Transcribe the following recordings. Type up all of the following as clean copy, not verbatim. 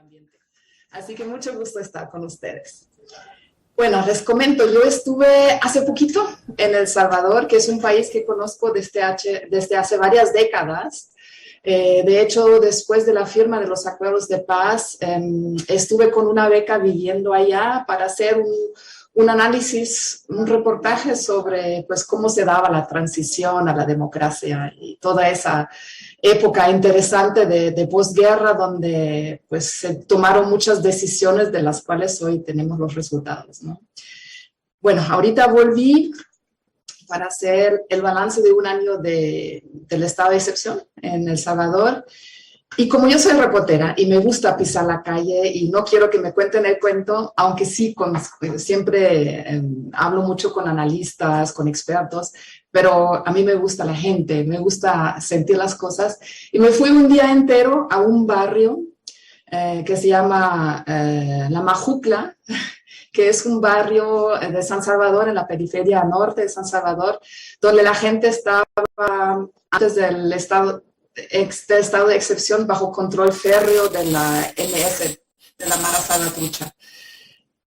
ambiente. Así que mucho gusto estar con ustedes. Bueno, les comento, yo estuve hace poquito en El Salvador, que es un país que conozco desde hace varias décadas. De hecho, después de la firma de los acuerdos de paz, estuve con una beca viviendo allá para hacer un análisis, un reportaje sobre pues, cómo se daba la transición a la democracia y toda esa época interesante de posguerra donde pues, se tomaron muchas decisiones de las cuales hoy tenemos los resultados, ¿no? Bueno, ahorita volví para hacer el balance de un año del estado de excepción en El Salvador. Y como yo soy reportera y me gusta pisar la calle y no quiero que me cuenten el cuento, aunque sí siempre hablo mucho con analistas, con expertos, pero a mí me gusta la gente, me gusta sentir las cosas. Y me fui un día entero a un barrio que se llama La Majucla, que es un barrio de San Salvador, en la periferia norte de San Salvador, donde la gente estaba antes del estado de excepción bajo control férreo de la MS, de la Mara Salvatrucha.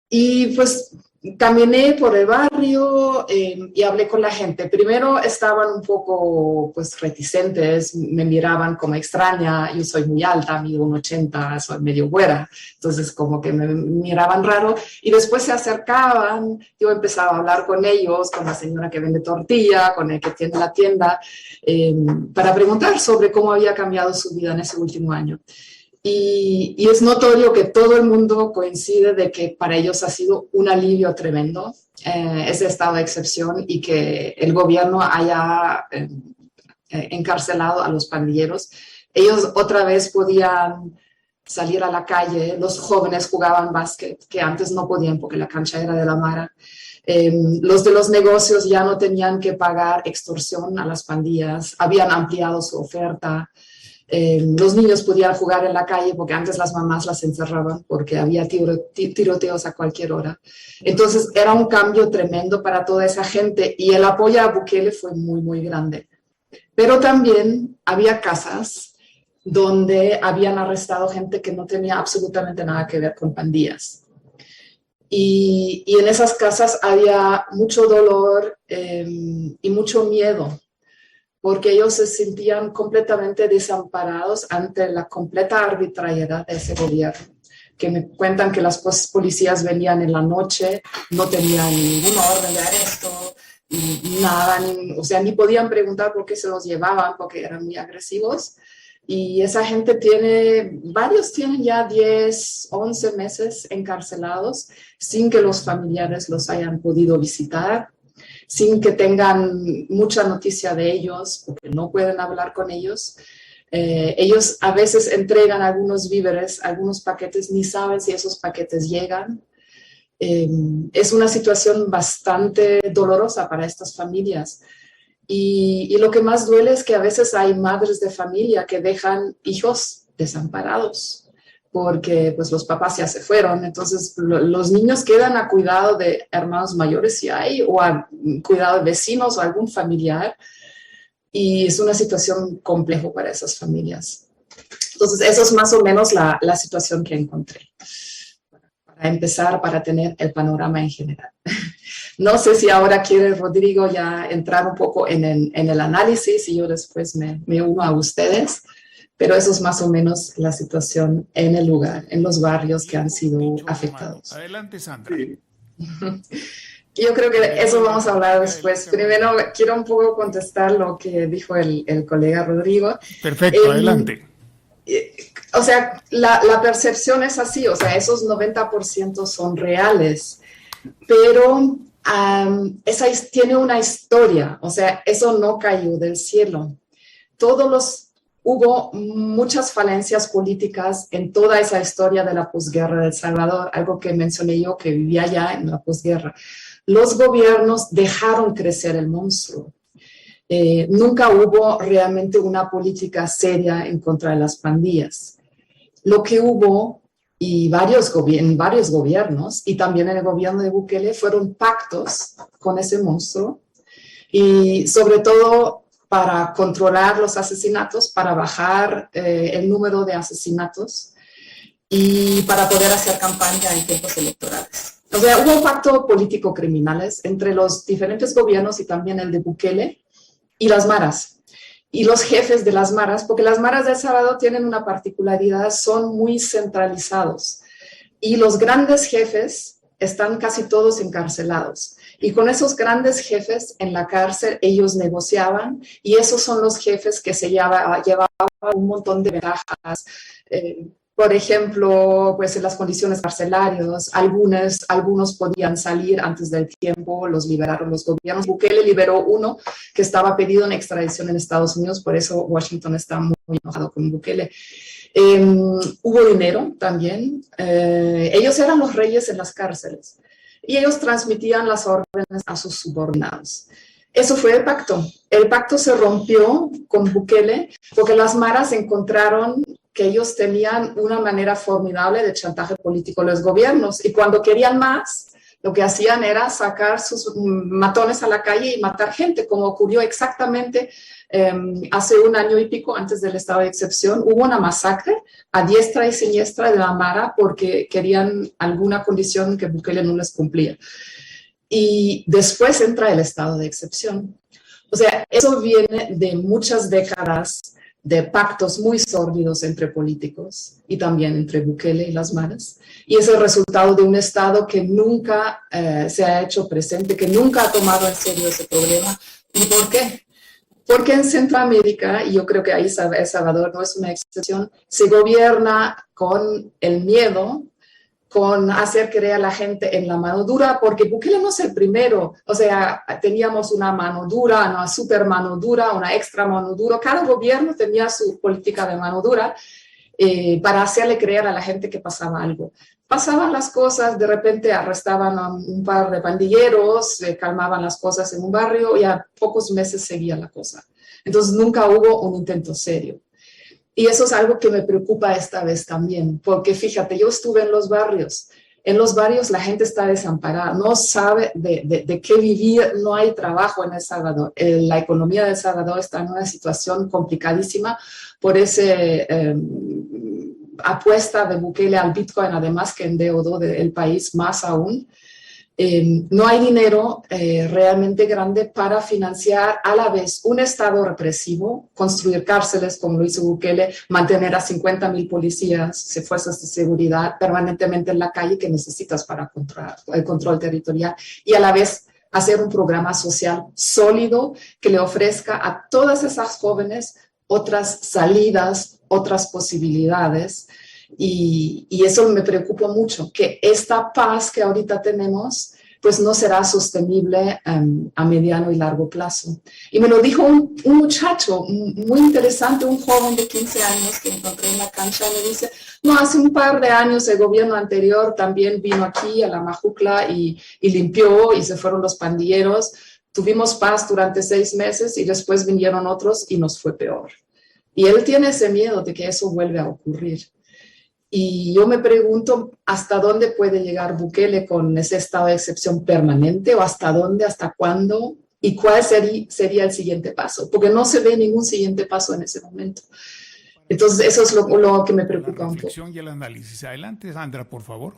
Y pues caminé por el barrio y hablé con la gente. Primero estaban un poco pues reticentes, me miraban como extraña, yo soy muy alta, mido 1,80, soy medio güera, entonces como que me miraban raro y después se acercaban, yo empezaba a hablar con ellos, con la señora que vende tortilla, con el que tiene la tienda, para preguntar sobre cómo había cambiado su vida en ese último año. Y es notorio que todo el mundo coincide de que para ellos ha sido un alivio tremendo ese estado de excepción y que el gobierno haya encarcelado a los pandilleros. Ellos otra vez podían salir a la calle, los jóvenes jugaban básquet, que antes no podían porque la cancha era de la Mara. Los de los negocios ya no tenían que pagar extorsión a las pandillas, habían ampliado su oferta. Los niños podían jugar en la calle porque antes las mamás las encerraban porque había tiroteos a cualquier hora. Entonces era un cambio tremendo para toda esa gente y el apoyo a Bukele fue muy, muy grande. Pero también había casas donde habían arrestado gente que no tenía absolutamente nada que ver con pandillas. Y en esas casas había mucho dolor y mucho miedo, porque ellos se sentían completamente desamparados ante la completa arbitrariedad de ese gobierno, que me cuentan que las policías venían en la noche, no tenían ninguna orden de arresto, nada, o sea, ni podían preguntar por qué se los llevaban, porque eran muy agresivos. Y esa gente varios tienen ya 10, 11 meses encarcelados sin que los familiares los hayan podido visitar, sin que tengan mucha noticia de ellos, porque no pueden hablar con ellos. Ellos a veces entregan algunos víveres, algunos paquetes, ni saben si esos paquetes llegan. Es una situación bastante dolorosa para estas familias. Y lo que más duele es que a veces hay madres de familia que dejan hijos desamparados, porque pues los papás ya se fueron, entonces los niños quedan a cuidado de hermanos mayores si hay, o a cuidado de vecinos o algún familiar, y es una situación compleja para esas familias. Entonces eso es más o menos la situación que encontré, para empezar, para tener el panorama en general. No sé si ahora quiere Rodrigo ya entrar un poco en el análisis y yo después me uno a ustedes. Pero eso es más o menos la situación en el lugar, en los barrios que han sido afectados. Adelante, Sandra. Sí. Yo creo que eso vamos a hablar después. Primero quiero un poco contestar lo que dijo el colega Rodrigo. Perfecto, adelante. O sea, la percepción es así, o sea, esos 90% son reales, pero esa tiene una historia, o sea, eso no cayó del cielo. Hubo muchas falencias políticas en toda esa historia de la posguerra de El Salvador, algo que mencioné yo que vivía ya en la posguerra. Los gobiernos dejaron crecer el monstruo. Nunca hubo realmente una política seria en contra de las pandillas. Lo que hubo, y en varios gobiernos, y también en el gobierno de Bukele, fueron pactos con ese monstruo, y sobre todo para controlar los asesinatos, para bajar el número de asesinatos y para poder hacer campaña en tiempos electorales. O sea, hubo un pacto político-criminales entre los diferentes gobiernos y también el de Bukele y las maras. Y los jefes de las maras, porque las maras de El Salvador tienen una particularidad, son muy centralizados. Y los grandes jefes están casi todos encarcelados. Y con esos grandes jefes en la cárcel ellos negociaban y esos son los jefes que se llevaban un montón de ventajas. Por ejemplo, pues en las condiciones carcelarias, algunos podían salir antes del tiempo, los liberaron los gobiernos. Bukele liberó uno que estaba pedido en extradición en Estados Unidos, por eso Washington está muy enojado con Bukele. Hubo dinero también. Ellos eran los reyes en las cárceles y ellos transmitían las órdenes a sus subordinados. Eso fue el pacto. El pacto se rompió con Bukele porque las maras encontraron que ellos tenían una manera formidable de chantaje político a los gobiernos y cuando querían más, lo que hacían era sacar sus matones a la calle y matar gente, como ocurrió exactamente hace un año y pico antes del estado de excepción. Hubo una masacre a diestra y siniestra de la Mara porque querían alguna condición que Bukele no les cumplía. Y después entra el estado de excepción. O sea, eso viene de muchas décadas de pactos muy sórdidos entre políticos y también entre Bukele y las maras. Y es el resultado de un Estado que nunca se ha hecho presente, que nunca ha tomado en serio ese problema. ¿Y por qué? Porque en Centroamérica, y yo creo que ahí El Salvador no es una excepción, se gobierna con el miedo, con hacer creer a la gente en la mano dura, porque Bukele no es el primero. O sea, teníamos una mano dura, una super mano dura, una extra mano dura. Cada gobierno tenía su política de mano dura para hacerle creer a la gente que pasaba algo. Pasaban las cosas, de repente arrestaban a un par de pandilleros, calmaban las cosas en un barrio y a pocos meses seguía la cosa. Entonces nunca hubo un intento serio. Y eso es algo que me preocupa esta vez también, porque fíjate, yo estuve en los barrios. En los barrios la gente está desamparada, no sabe de qué vivir, no hay trabajo en El Salvador. La economía de El Salvador está en una situación complicadísima por ese apuesta de Bukele al Bitcoin, además que endeudó el país más aún. No hay dinero realmente grande para financiar a la vez un Estado represivo, construir cárceles como lo hizo Bukele, mantener a 50,000 policías, fuerzas de seguridad permanentemente en la calle que necesitas para el control territorial y a la vez hacer un programa social sólido que le ofrezca a todas esas jóvenes otras salidas, otras posibilidades. Y eso me preocupa mucho, que esta paz que ahorita tenemos, pues no será sostenible a mediano y largo plazo. Y me lo dijo un muchacho muy interesante, un joven de 15 años que encontré en la cancha, me dice, no, hace un par de años el gobierno anterior también vino aquí a la Majucla y limpió y se fueron los pandilleros. Tuvimos paz durante 6 meses y después vinieron otros y nos fue peor. Y él tiene ese miedo de que eso vuelva a ocurrir. Y yo me pregunto hasta dónde puede llegar Bukele con ese estado de excepción permanente o hasta dónde, hasta cuándo y cuál sería el siguiente paso, porque no se ve ningún siguiente paso en ese momento. Entonces eso es lo que me preocupa un poco. La reflexión y el análisis. Adelante, Sandra, por favor.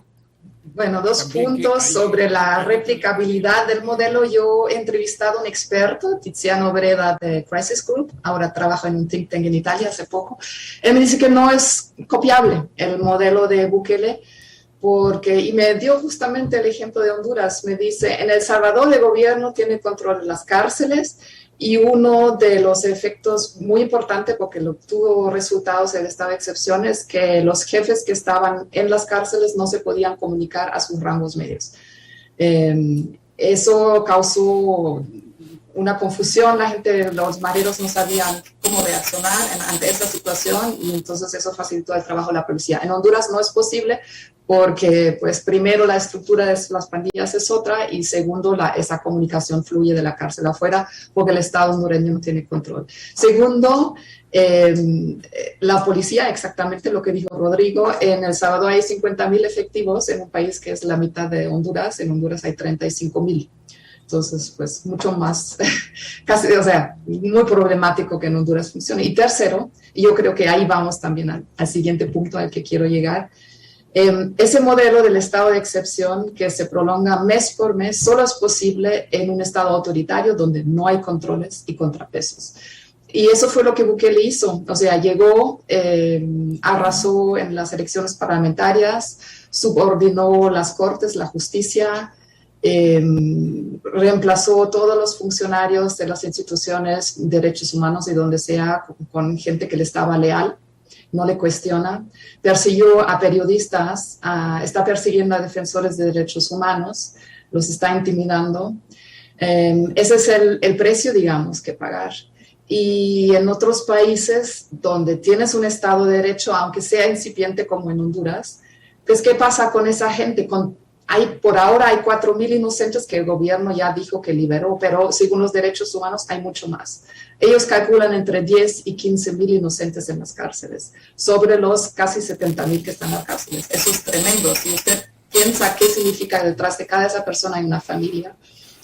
Bueno, 2 puntos sobre la replicabilidad del modelo. Yo he entrevistado a un experto, Tiziano Breda de Crisis Group, ahora trabaja en un think tank en Italia hace poco. Él me dice que no es copiable el modelo de Bukele, y me dio justamente el ejemplo de Honduras. Me dice, en El Salvador el gobierno tiene control de las cárceles y uno de los efectos muy importantes, porque lo tuvo resultados el estado de excepción, es que los jefes que estaban en las cárceles no se podían comunicar a sus rangos medios. Eso causó una confusión, los mareros no sabían cómo reaccionar ante esa situación y entonces eso facilitó el trabajo de la policía. En Honduras no es posible porque, pues, primero la estructura de las pandillas es otra y segundo, esa comunicación fluye de la cárcel afuera porque el Estado hondureño no tiene control. Segundo, la policía, exactamente lo que dijo Rodrigo, en El Salvador hay 50,000 efectivos en un país que es la mitad de Honduras, en Honduras hay 35,000. Entonces, pues mucho más, casi, o sea, muy problemático que en Honduras funcione. Y tercero, y yo creo que ahí vamos también al siguiente punto al que quiero llegar, Ese modelo del estado de excepción que se prolonga mes por mes solo es posible en un estado autoritario donde no hay controles y contrapesos. Y eso fue lo que Bukele hizo. O sea, llegó, arrasó en las elecciones parlamentarias, subordinó las cortes, la justicia, reemplazó todos los funcionarios de las instituciones de derechos humanos y donde sea con gente que le estaba leal, no le cuestiona, persiguió a periodistas, está persiguiendo a defensores de derechos humanos, los está intimidando. Ese es el precio, digamos, que pagar. Y en otros países donde tienes un Estado de Derecho, aunque sea incipiente como en Honduras, pues ¿qué pasa con esa gente? Por ahora hay 4,000 inocentes que el gobierno ya dijo que liberó, pero según los derechos humanos hay mucho más. Ellos calculan entre 10 y 15,000 inocentes en las cárceles, sobre los casi 70,000 que están en las cárceles. Eso es tremendo. Si usted piensa qué significa detrás de cada esa persona hay una familia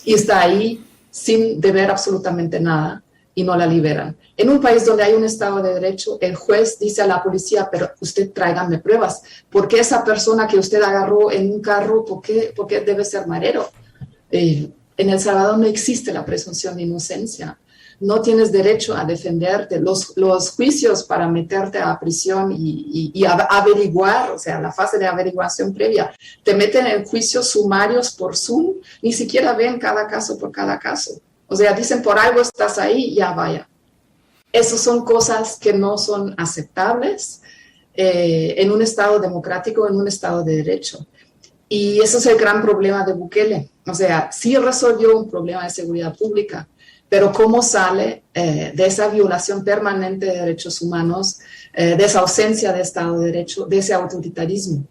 y está ahí sin deber absolutamente nada y no la liberan. En un país donde hay un Estado de Derecho, el juez dice a la policía, pero usted tráigame pruebas. ¿Por qué esa persona que usted agarró en un carro, por qué debe ser marero? En El Salvador no existe la presunción de inocencia. No tienes derecho a defenderte. Los juicios para meterte a prisión y averiguar, o sea, la fase de averiguación previa, te meten en juicios sumarios por Zoom, ni siquiera ven cada caso por cada caso. O sea, dicen por algo estás ahí, ya vaya. Esas son cosas que no son aceptables en un Estado democrático, en un Estado de Derecho. Y eso es el gran problema de Bukele. O sea, sí resolvió un problema de seguridad pública, pero ¿cómo sale de esa violación permanente de derechos humanos, de esa ausencia de Estado de Derecho, de ese autoritarismo?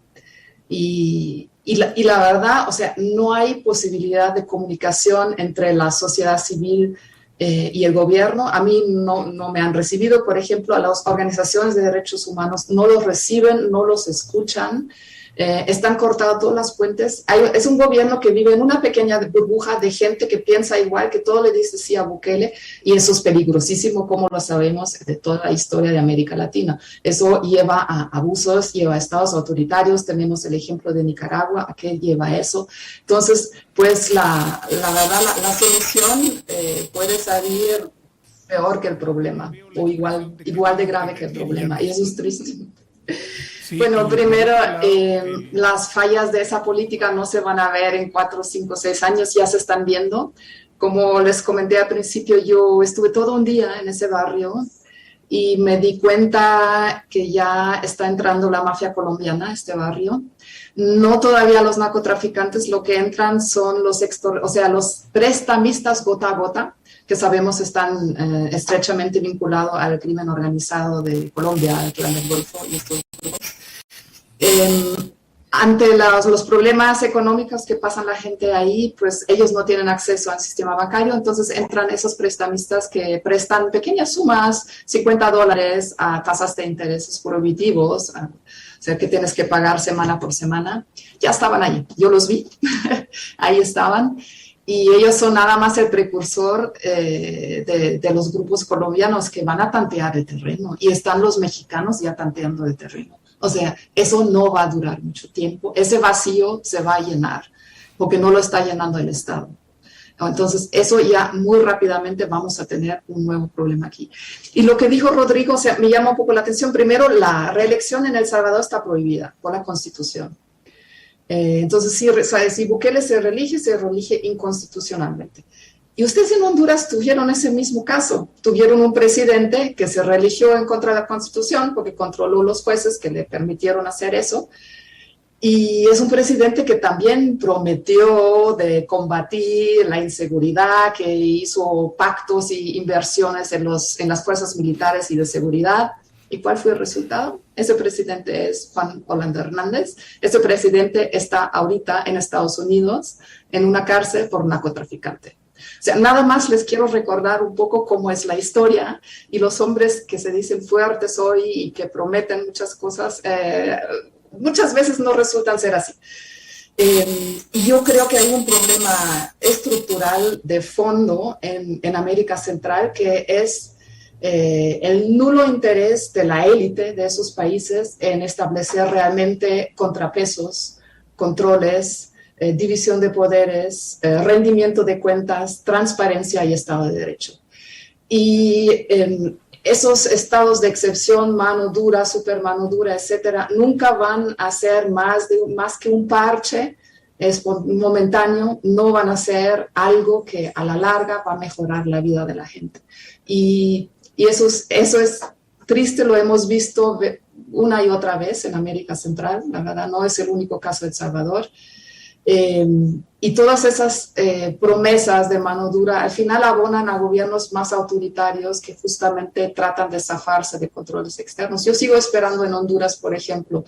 Y la verdad, o sea, no hay posibilidad de comunicación entre la sociedad civil y el gobierno. A mí no me han recibido, por ejemplo, a las organizaciones de derechos humanos, no los reciben, no los escuchan. Están cortadas todas las fuentes. Es un gobierno que vive en una pequeña burbuja de gente que piensa igual, que todo le dice sí a Bukele, y eso es peligrosísimo, como lo sabemos de toda la historia de América Latina. Eso lleva a abusos, lleva a estados autoritarios. Tenemos el ejemplo de Nicaragua, ¿a qué lleva eso? Entonces, pues la verdad, la solución puede salir peor que el problema, o igual de grave que el problema, y eso es triste. Sí, Bueno, primero, claro, las fallas de esa política no se van a ver en 4, 5, 6 años, ya se están viendo. Como les comenté al principio, yo estuve todo un día en ese barrio y me di cuenta que ya está entrando la mafia colombiana a este barrio. No todavía los narcotraficantes, lo que entran son los prestamistas gota a gota, que sabemos están estrechamente vinculados al crimen organizado de Colombia, al clan del Golfo y estos grupos. Ante los problemas económicos que pasan la gente ahí, pues ellos no tienen acceso al sistema bancario, entonces entran esos prestamistas que prestan pequeñas sumas, $50 a tasas de intereses prohibitivos, o sea que tienes que pagar semana por semana. Ya estaban ahí, yo los vi, ahí estaban. Y ellos son nada más el precursor de los grupos colombianos que van a tantear el terreno, y están los mexicanos ya tanteando el terreno. O sea, eso no va a durar mucho tiempo. Ese vacío se va a llenar porque no lo está llenando el Estado. Entonces, eso ya muy rápidamente vamos a tener un nuevo problema aquí. Y lo que dijo Rodrigo, o sea, me llama un poco la atención. Primero, la reelección en El Salvador está prohibida por la Constitución. Entonces, si Bukele se reelige inconstitucionalmente. Y ustedes en Honduras tuvieron ese mismo caso. Tuvieron un presidente que se reeligió en contra de la Constitución porque controló los jueces que le permitieron hacer eso. Y es un presidente que también prometió de combatir la inseguridad, que hizo pactos y inversiones en las fuerzas militares y de seguridad. ¿Y cuál fue el resultado? Ese presidente es Juan Orlando Hernández. Ese presidente está ahorita en Estados Unidos en una cárcel por narcotraficante. O sea, nada más les quiero recordar un poco cómo es la historia, y los hombres que se dicen fuertes hoy y que prometen muchas cosas, muchas veces no resultan ser así. Y yo creo que hay un problema estructural de fondo en América Central, que es el nulo interés de la élite de esos países en establecer realmente contrapesos, controles, división de poderes, rendimiento de cuentas, transparencia y Estado de Derecho. Y esos estados de excepción, mano dura, super mano dura, etcétera, nunca van a ser más que un parche, es momentáneo, no van a ser algo que a la larga va a mejorar la vida de la gente. Y eso es triste, lo hemos visto una y otra vez en América Central, la verdad no es el único caso de El Salvador. Y todas esas promesas de mano dura al final abonan a gobiernos más autoritarios que justamente tratan de zafarse de controles externos. Yo sigo esperando en Honduras, por ejemplo,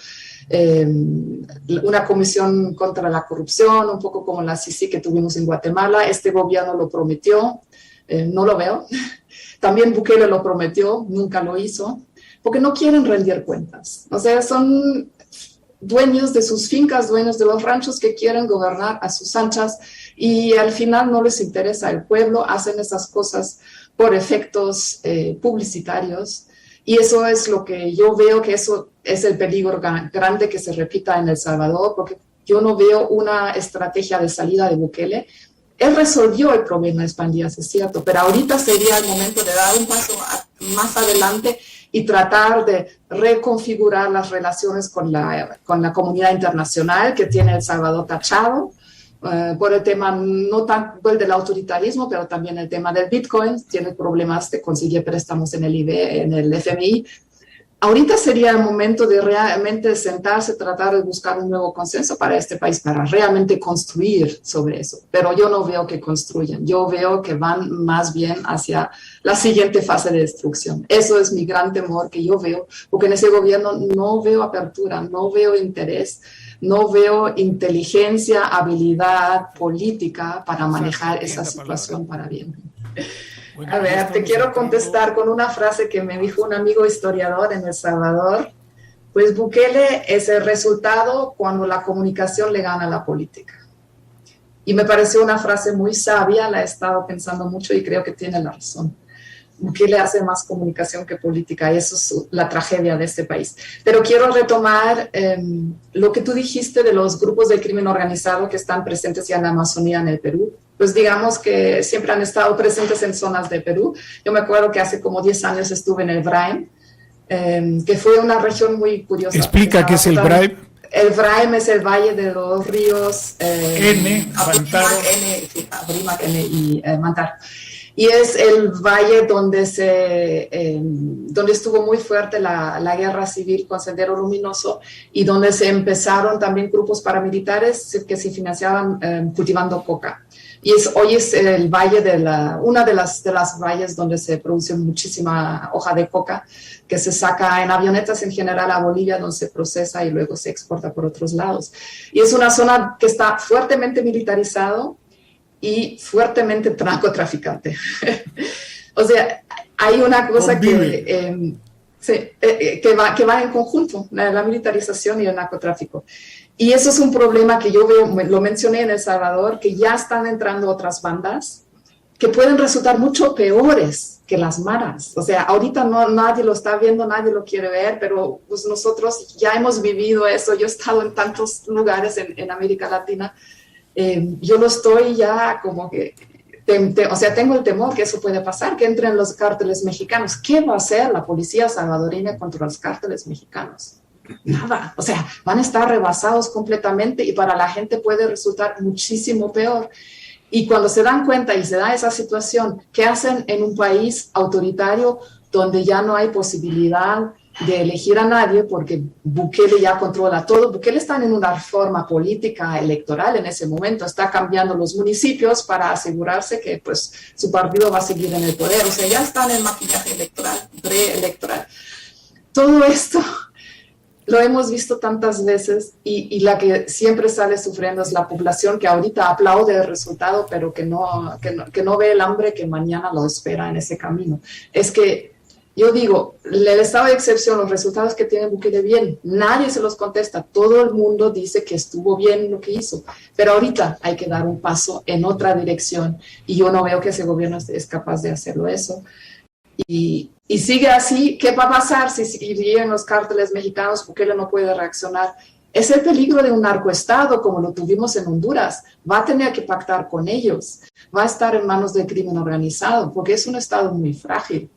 una comisión contra la corrupción, un poco como la CICI que tuvimos en Guatemala. Este gobierno lo prometió, no lo veo. También Bukele lo prometió, nunca lo hizo, porque no quieren rendir cuentas. O sea, son dueños de sus fincas, dueños de los ranchos que quieren gobernar a sus anchas y al final no les interesa el pueblo, hacen esas cosas por efectos publicitarios y eso es lo que yo veo que eso es el peligro grande que se repita en El Salvador, porque yo no veo una estrategia de salida de Bukele. Él resolvió el problema de pandillas, es cierto, pero ahorita sería el momento de dar un paso más adelante y tratar de reconfigurar las relaciones con la comunidad internacional que tiene El Salvador tachado por el tema no tanto el del autoritarismo, pero también el tema del Bitcoin, tiene problemas de conseguir préstamos en el IBE, en el FMI. Ahorita sería el momento de realmente sentarse, tratar de buscar un nuevo consenso para este país, para realmente construir sobre eso. Pero yo no veo que construyan, yo veo que van más bien hacia la siguiente fase de destrucción. Eso es mi gran temor que yo veo, porque en ese gobierno no veo apertura, no veo interés, no veo inteligencia, habilidad política para manejar esa situación para bien. Bueno, A ver, te quiero contestar con una frase que me dijo un amigo historiador en El Salvador. Pues Bukele es el resultado cuando la comunicación le gana a la política. Y me pareció una frase muy sabia, la he estado pensando mucho y creo que tiene la razón. Bukele hace más comunicación que política y eso es la tragedia de este país. Pero quiero retomar lo que tú dijiste de los grupos de crimen organizado que están presentes ya en la Amazonía, en el Perú. Pues digamos que siempre han estado presentes en zonas de Perú. Yo me acuerdo que hace como 10 años estuve en el Braim, que fue una región muy curiosa. Explica qué es el Braim. El Braim es el valle de los ríos Apurímac, N y Mantaro. Y es el valle donde estuvo muy fuerte la guerra civil con Sendero Luminoso y donde se empezaron también grupos paramilitares que se financiaban cultivando coca. Y hoy es el valle una de las valles donde se produce muchísima hoja de coca que se saca en avionetas en general a Bolivia, donde se procesa y luego se exporta por otros lados. Y es una zona que está fuertemente militarizado y fuertemente narcotraficante. O sea, hay una cosa que va en conjunto, la militarización y el narcotráfico. Y eso es un problema que yo veo, lo mencioné en El Salvador, que ya están entrando otras bandas que pueden resultar mucho peores que las maras. O sea, ahorita nadie lo está viendo, nadie lo quiere ver, pero pues nosotros ya hemos vivido eso. Yo he estado en tantos lugares en América Latina. Yo lo estoy ya como que, o sea, tengo el temor que eso puede pasar, que entren los cárteles mexicanos. ¿Qué va a hacer la policía salvadoreña contra los cárteles mexicanos? Nada, o sea, van a estar rebasados completamente y para la gente puede resultar muchísimo peor. Y cuando se dan cuenta y se da esa situación, ¿qué hacen en un país autoritario donde ya no hay posibilidad de elegir a nadie porque Bukele ya controla todo? Bukele está en una reforma política electoral en ese momento, está cambiando los municipios para asegurarse que pues, su partido va a seguir en el poder. O sea, ya está en el maquillaje electoral, preelectoral. Todo esto lo hemos visto tantas veces y la que siempre sale sufriendo es la población que ahorita aplaude el resultado, pero que no ve el hambre que mañana lo espera en ese camino. Es que yo digo, el estado de excepción, los resultados que tiene Bukele bien, nadie se los contesta, todo el mundo dice que estuvo bien lo que hizo, pero ahorita hay que dar un paso en otra dirección y yo no veo que ese gobierno es capaz de hacerlo eso. Y sigue así, ¿qué va a pasar si siguen los cárteles mexicanos? Bukele no puede reaccionar. Es el peligro de un narcoestado como lo tuvimos en Honduras. Va a tener que pactar con ellos. Va a estar en manos del crimen organizado porque es un estado muy frágil.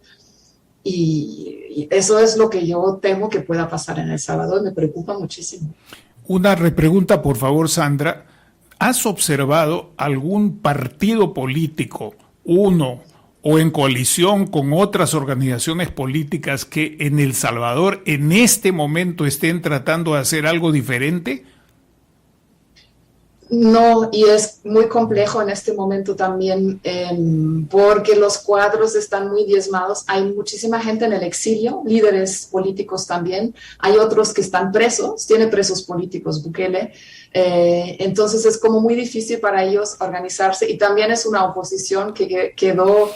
Y eso es lo que yo temo que pueda pasar en El Salvador. Me preocupa muchísimo. Una repregunta, por favor, Sandra. ¿Has observado algún partido político, uno o en coalición con otras organizaciones políticas que en El Salvador en este momento estén tratando de hacer algo diferente? No, y es muy complejo en este momento también porque los cuadros están muy diezmados. Hay muchísima gente en el exilio, líderes políticos también. Hay otros que están presos, tiene presos políticos Bukele. Entonces es como muy difícil para ellos organizarse y también es una oposición que quedó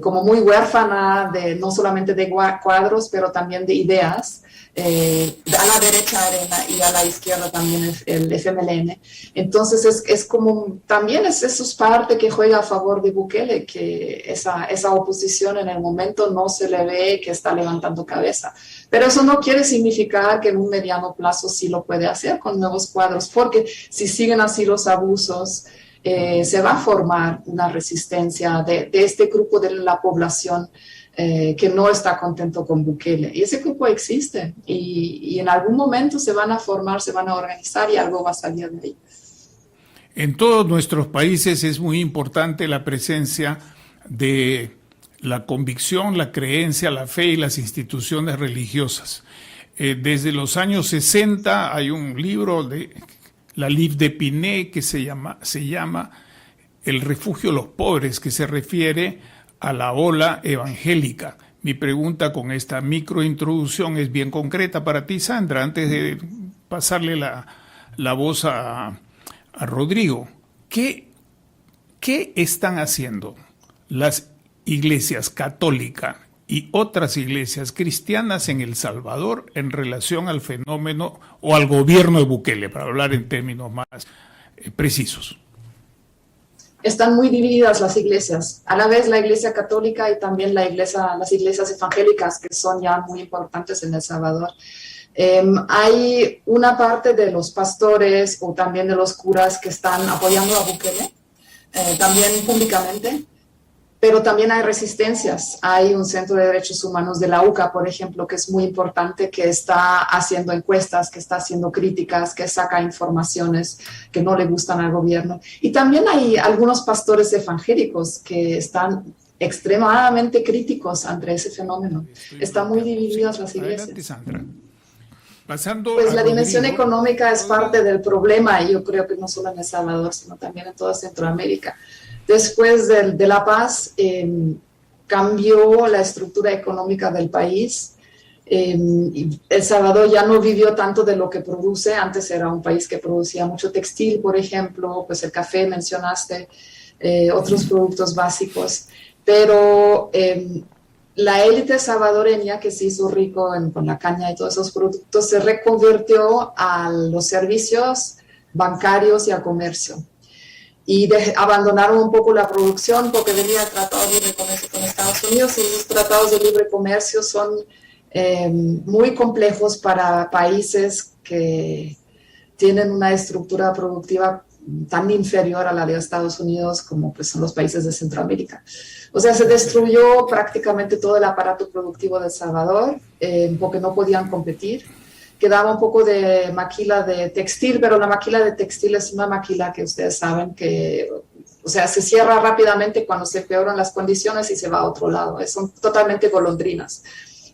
como muy huérfana de no solamente de cuadros, pero también de ideas. A la derecha Arena y a la izquierda también el FMLN. Entonces es como, también eso es parte que juega a favor de Bukele, que esa oposición en el momento no se le ve que está levantando cabeza. Pero eso no quiere significar que en un mediano plazo sí lo puede hacer con nuevos cuadros, porque si siguen así los abusos, se va a formar una resistencia de este grupo de la población que no está contento con Bukele. Y ese grupo existe y en algún momento se van a formar, se van a organizar y algo va a salir de ahí. En todos nuestros países es muy importante la presencia de la convicción, la creencia, la fe y las instituciones religiosas. Desde los años 60 hay un libro de la Liv de Piné que se llama El refugio de los pobres, que se refiere a la ola evangélica. Mi pregunta con esta microintroducción es bien concreta para ti, Sandra, antes de pasarle la voz a Rodrigo. ¿Qué están haciendo las iglesias católicas y otras iglesias cristianas en El Salvador en relación al fenómeno o al gobierno de Bukele, para hablar en términos más precisos? Están muy divididas las iglesias, a la vez la iglesia católica y también las iglesias evangélicas, que son ya muy importantes en El Salvador. Hay una parte de los pastores o también de los curas que están apoyando a Bukele, también públicamente, pero también hay resistencias. Hay un centro de derechos humanos de la UCA, por ejemplo, que es muy importante, que está haciendo encuestas, que está haciendo críticas, que saca informaciones que no le gustan al gobierno. Y también hay algunos pastores evangélicos que están extremadamente críticos ante ese fenómeno. Están muy divididas las iglesias. Adelante, Sandra. Pasando pues la Rodrigo, dimensión económica es parte del problema, y yo creo que no solo en El Salvador, sino también en toda Centroamérica. Después de la paz, cambió la estructura económica del país. El Salvador ya no vivió tanto de lo que produce. Antes era un país que producía mucho textil, por ejemplo, pues el café mencionaste, otros productos básicos, pero la élite salvadoreña, que se hizo rico con la caña y todos esos productos, se reconvirtió a los servicios bancarios y al comercio. Y abandonaron un poco la producción porque venía el Tratado de Libre Comercio con Estados Unidos, y esos tratados de libre comercio son muy complejos para países que tienen una estructura productiva tan inferior a la de Estados Unidos como pues son los países de Centroamérica. O sea, se destruyó prácticamente todo el aparato productivo de El Salvador porque no podían competir. Quedaba un poco de maquila de textil, pero la maquila de textil es una maquila que ustedes saben que, o sea, se cierra rápidamente cuando se empeoran las condiciones y se va a otro lado. Son totalmente golondrinas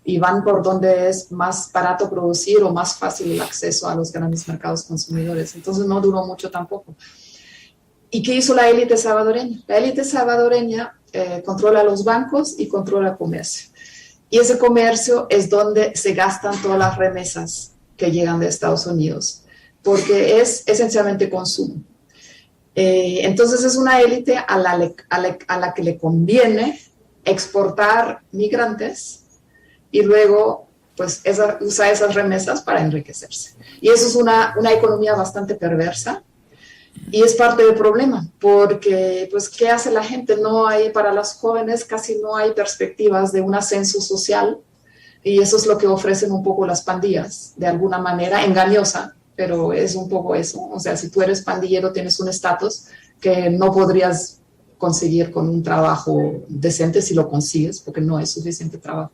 y van por donde es más barato producir o más fácil el acceso a los grandes mercados consumidores. Entonces no duró mucho tampoco. ¿Y qué hizo la élite salvadoreña? La élite salvadoreña controla los bancos y controla el comercio. Y ese comercio es donde se gastan todas las remesas que llegan de Estados Unidos, porque es esencialmente consumo. Entonces es una élite a la que le conviene exportar migrantes y luego pues usa esas remesas para enriquecerse. Y eso es una economía bastante perversa. Y es parte del problema, porque, pues, ¿qué hace la gente? No hay, para los jóvenes casi no hay perspectivas de un ascenso social, y eso es lo que ofrecen un poco las pandillas, de alguna manera engañosa, pero es un poco eso. O sea, si tú eres pandillero, tienes un estatus que no podrías conseguir con un trabajo decente si lo consigues, porque no hay suficiente trabajo.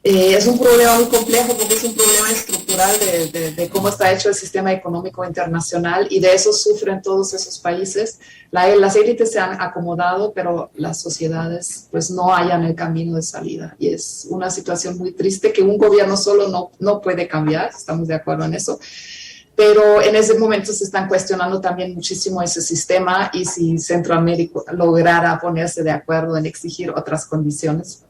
Es un problema muy complejo porque es un problema estructural de cómo está hecho el sistema económico internacional, y de eso sufren todos esos países. Las élites se han acomodado, pero las sociedades pues no hallan el camino de salida, y es una situación muy triste que un gobierno solo no puede cambiar, estamos de acuerdo en eso. Pero en ese momento se están cuestionando también muchísimo ese sistema, y si Centroamérica lograra ponerse de acuerdo en exigir otras condiciones,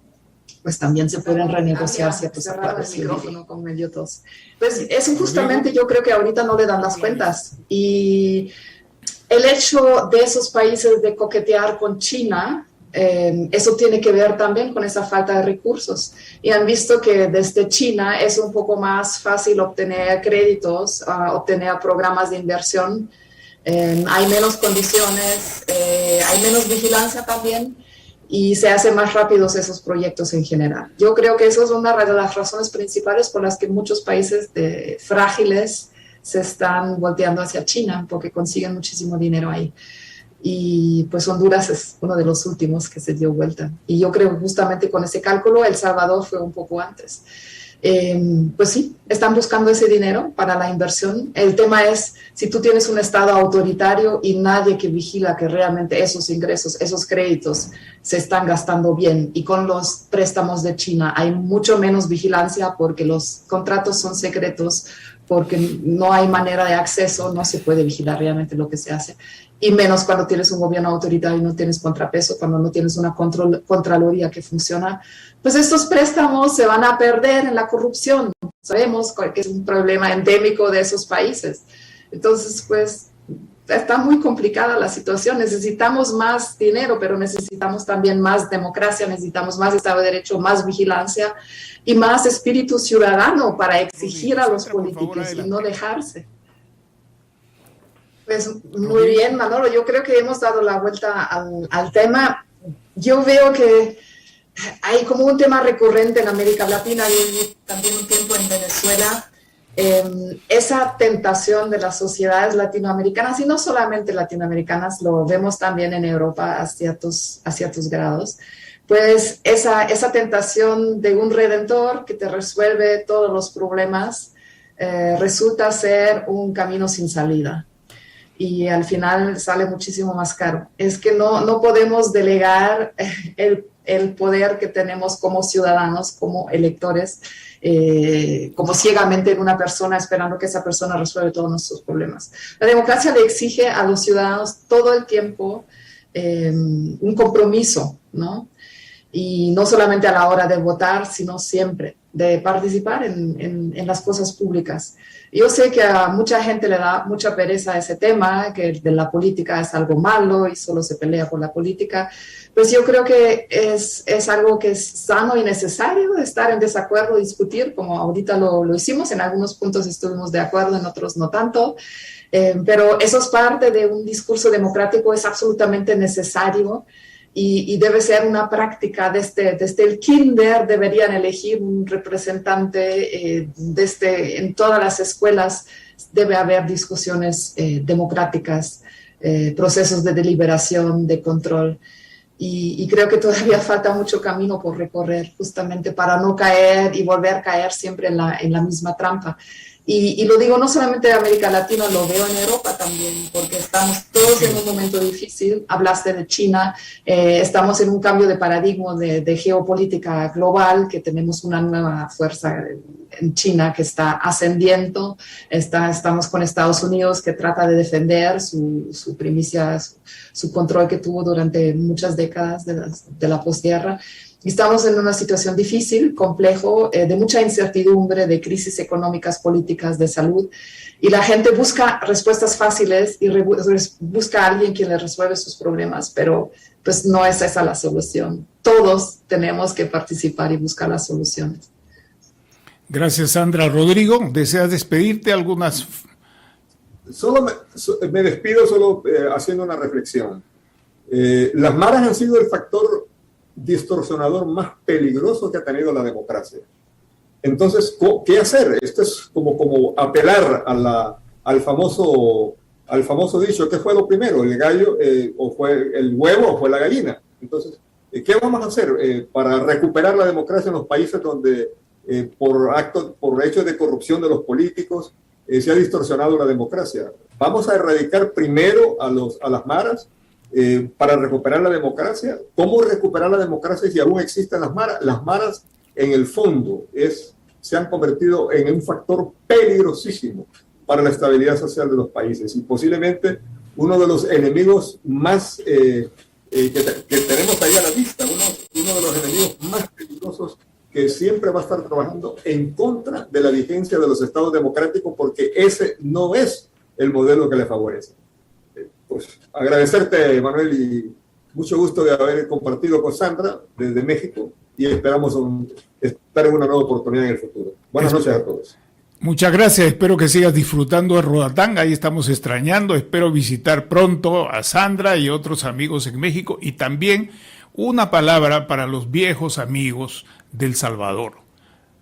pues también se pueden renegociar ciertos acuerdos. El micrófono con medio tos. Pues eso justamente yo creo que ahorita no le dan las cuentas. Y el hecho de esos países de coquetear con China, eso tiene que ver también con esa falta de recursos. Y han visto que desde China es un poco más fácil obtener créditos, obtener programas de inversión. Hay menos condiciones, hay menos vigilancia también, y se hacen más rápidos esos proyectos en general. Yo creo que eso es una de las razones principales por las que muchos países frágiles se están volteando hacia China, porque consiguen muchísimo dinero ahí. Y pues Honduras es uno de los últimos que se dio vuelta. Y yo creo que justamente con ese cálculo El Salvador fue un poco antes. Pues sí, están buscando ese dinero para la inversión. El tema es, si tú tienes un estado autoritario y nadie que vigila que realmente esos ingresos, esos créditos se están gastando bien, y con los préstamos de China hay mucho menos vigilancia porque los contratos son secretos, porque no hay manera de acceso, no se puede vigilar realmente lo que se hace, y menos cuando tienes un gobierno autoritario y no tienes contrapeso, cuando no tienes una contraloría que funciona, pues estos préstamos se van a perder en la corrupción. Sabemos que es un problema endémico de esos países. Entonces, pues, está muy complicada la situación. Necesitamos más dinero, pero necesitamos también más democracia, necesitamos más Estado de Derecho, más vigilancia y más espíritu ciudadano para exigir a los políticos y no dejarse. Pues muy bien, Manolo, yo creo que hemos dado la vuelta al tema. Yo veo que hay como un tema recurrente en América Latina, y también un tiempo en Venezuela, esa tentación de las sociedades latinoamericanas, y no solamente latinoamericanas, lo vemos también en Europa a ciertos grados, pues esa tentación de un redentor que te resuelve todos los problemas resulta ser un camino sin salida. Y al final sale muchísimo más caro. Es que no podemos delegar el poder que tenemos como ciudadanos, como electores, como ciegamente en una persona, esperando que esa persona resuelva todos nuestros problemas. La democracia le exige a los ciudadanos todo el tiempo un compromiso, ¿no? Y no solamente a la hora de votar, sino siempre, de participar en las cosas públicas. Yo sé que a mucha gente le da mucha pereza a ese tema, que de la política es algo malo y solo se pelea por la política. Pues yo creo que es algo que es sano y necesario de estar en desacuerdo, discutir, como ahorita lo hicimos. En algunos puntos estuvimos de acuerdo, en otros no tanto. Pero eso es parte de un discurso democrático, es absolutamente necesario. Y debe ser una práctica desde el kinder. Deberían elegir un representante en todas las escuelas. Debe haber discusiones democráticas, procesos de deliberación, de control. Y creo que todavía falta mucho camino por recorrer, justamente para no caer y volver a caer siempre en la misma trampa. Y lo digo no solamente de América Latina, lo veo en Europa también, porque estamos todos en un momento difícil. Hablaste de China, estamos en un cambio de paradigma de geopolítica global, que tenemos una nueva fuerza en China que está ascendiendo. Estamos con Estados Unidos, que trata de defender su primicia, su control que tuvo durante muchas décadas de la posguerra. Estamos en una situación difícil, complejo, de mucha incertidumbre, de crisis económicas, políticas, de salud, y la gente busca respuestas fáciles y busca a alguien quien le resuelve sus problemas, pero pues no es esa la solución. Todos tenemos que participar y buscar las soluciones. Gracias, Sandra. Rodrigo, ¿deseas despedirte? me despido solo haciendo una reflexión. Las maras han sido el factor distorsionador más peligroso que ha tenido la democracia. Entonces, ¿qué hacer? Esto es como apelar al famoso dicho, ¿qué fue lo primero? ¿El gallo o fue el huevo o fue la gallina? Entonces, ¿qué vamos a hacer para recuperar la democracia en los países donde por hechos de corrupción de los políticos se ha distorsionado la democracia? Vamos a erradicar primero a las maras para recuperar la democracia. ¿Cómo recuperar la democracia si aún existen las maras? Las maras, en el fondo, se han convertido en un factor peligrosísimo para la estabilidad social de los países y posiblemente uno de los enemigos más que tenemos ahí a la vista, uno de los enemigos más peligrosos que siempre va a estar trabajando en contra de la vigencia de los estados democráticos, porque ese no es el modelo que le favorece. Pues agradecerte, Manuel, y mucho gusto de haber compartido con Sandra desde México y esperamos estar en una nueva oportunidad en el futuro. Buenas noches a todos. Muchas gracias, espero que sigas disfrutando de Roatán, ahí estamos extrañando, espero visitar pronto a Sandra y otros amigos en México, y también una palabra para los viejos amigos del Salvador,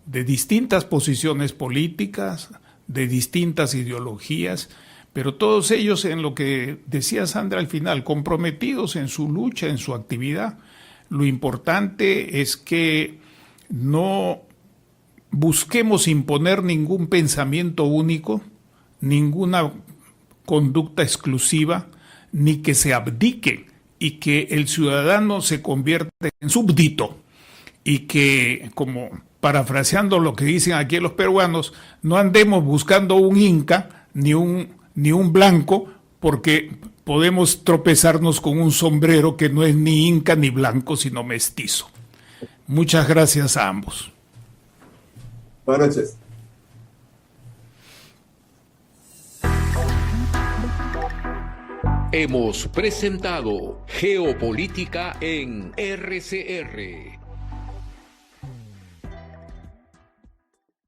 de distintas posiciones políticas, de distintas ideologías, pero todos ellos, en lo que decía Sandra al final, comprometidos en su lucha, en su actividad. Lo importante es que no busquemos imponer ningún pensamiento único, ninguna conducta exclusiva, ni que se abdique y que el ciudadano se convierta en súbdito y que, como parafraseando lo que dicen aquí los peruanos, no andemos buscando un inca ni un blanco, porque podemos tropezarnos con un sombrero que no es ni inca ni blanco, sino mestizo. Muchas gracias a ambos. Buenas noches. Hemos presentado Geopolítica en RCR.